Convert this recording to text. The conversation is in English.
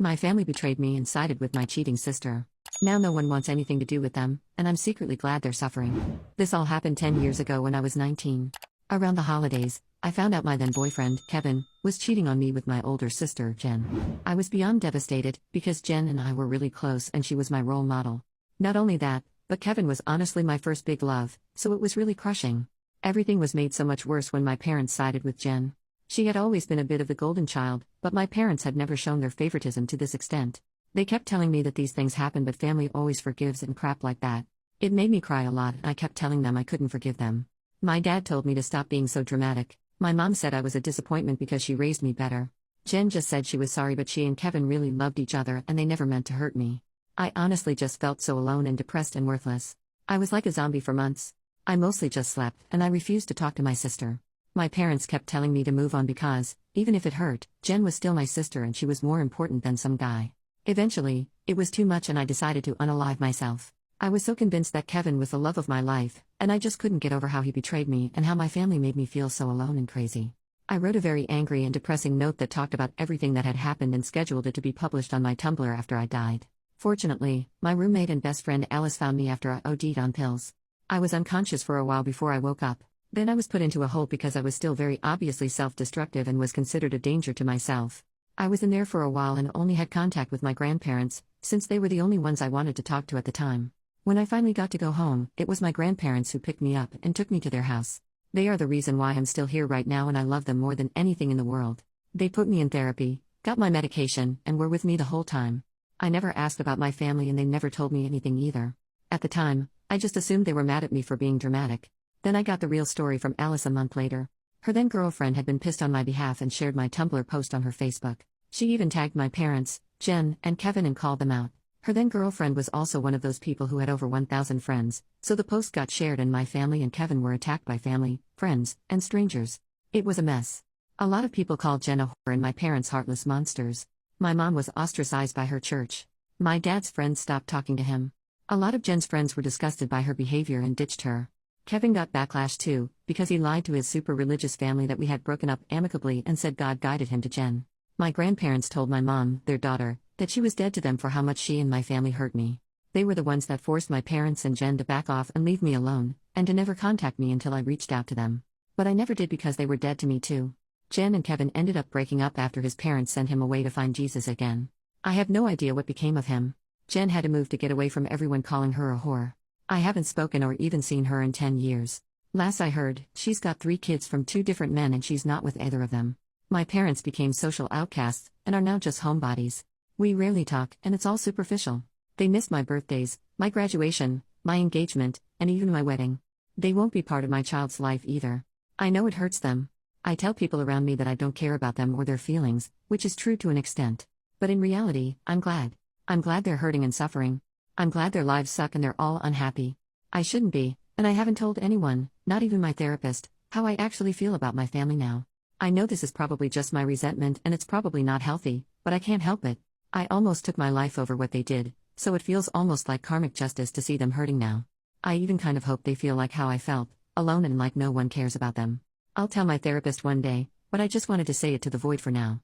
My family betrayed me and sided with my cheating sister. Now no one wants anything to do with them, and I'm secretly glad they're suffering. This all happened 10 years ago when I was 19. Around the holidays, I found out my then boyfriend, Kevin, was cheating on me with my older sister, Jen. I was beyond devastated, because Jen and I were really close and she was my role model. Not only that, but Kevin was honestly my first big love, so it was really crushing. Everything was made so much worse when my parents sided with Jen. She had always been a bit of the golden child, but my parents had never shown their favoritism to this extent. They kept telling me that these things happen but family always forgives and crap like that. It made me cry a lot and I kept telling them I couldn't forgive them. My dad told me to stop being so dramatic. My mom said I was a disappointment because she raised me better. Jen just said she was sorry but she and Kevin really loved each other and they never meant to hurt me. I honestly just felt so alone and depressed and worthless. I was like a zombie for months. I mostly just slept and I refused to talk to my sister. My parents kept telling me to move on because, even if it hurt, Jen was still my sister and she was more important than some guy. Eventually, it was too much and I decided to unalive myself. I was so convinced that Kevin was the love of my life, and I just couldn't get over how he betrayed me and how my family made me feel so alone and crazy. I wrote a very angry and depressing note that talked about everything that had happened and scheduled it to be published on my Tumblr after I died. Fortunately, my roommate and best friend Alice found me after I OD'd on pills. I was unconscious for a while before I woke up. Then I was put into a hole because I was still very obviously self-destructive and was considered a danger to myself. I was in there for a while and only had contact with my grandparents, since they were the only ones I wanted to talk to at the time. When I finally got to go home, it was my grandparents who picked me up and took me to their house. They are the reason why I'm still here right now and I love them more than anything in the world. They put me in therapy, got my medication, and were with me the whole time. I never asked about my family and they never told me anything either. At the time, I just assumed they were mad at me for being dramatic. Then I got the real story from Alice a month later. Her then girlfriend had been pissed on my behalf and shared my Tumblr post on her Facebook. She even tagged my parents, Jen, and Kevin and called them out. Her then girlfriend was also one of those people who had over 1,000 friends, so the post got shared and my family and Kevin were attacked by family, friends, and strangers. It was a mess. A lot of people called Jen a whore and my parents heartless monsters. My mom was ostracized by her church. My dad's friends stopped talking to him. A lot of Jen's friends were disgusted by her behavior and ditched her. Kevin got backlash too, because he lied to his super religious family that we had broken up amicably and said God guided him to Jen. My grandparents told my mom, their daughter, that she was dead to them for how much she and my family hurt me. They were the ones that forced my parents and Jen to back off and leave me alone, and to never contact me until I reached out to them. But I never did because they were dead to me too. Jen and Kevin ended up breaking up after his parents sent him away to find Jesus again. I have no idea what became of him. Jen had to move to get away from everyone calling her a whore. I haven't spoken or even seen her in 10 years. Last I heard, she's got 3 kids from 2 different men and she's not with either of them. My parents became social outcasts, and are now just homebodies. We rarely talk, and it's all superficial. They missed my birthdays, my graduation, my engagement, and even my wedding. They won't be part of my child's life either. I know it hurts them. I tell people around me that I don't care about them or their feelings, which is true to an extent. But in reality, I'm glad. I'm glad they're hurting and suffering. I'm glad their lives suck and they're all unhappy. I shouldn't be, and I haven't told anyone, not even my therapist, how I actually feel about my family now. I know this is probably just my resentment and it's probably not healthy, but I can't help it. I almost took my life over what they did, so it feels almost like karmic justice to see them hurting now. I even kind of hope they feel like how I felt, alone and like no one cares about them. I'll tell my therapist one day, but I just wanted to say it to the void for now.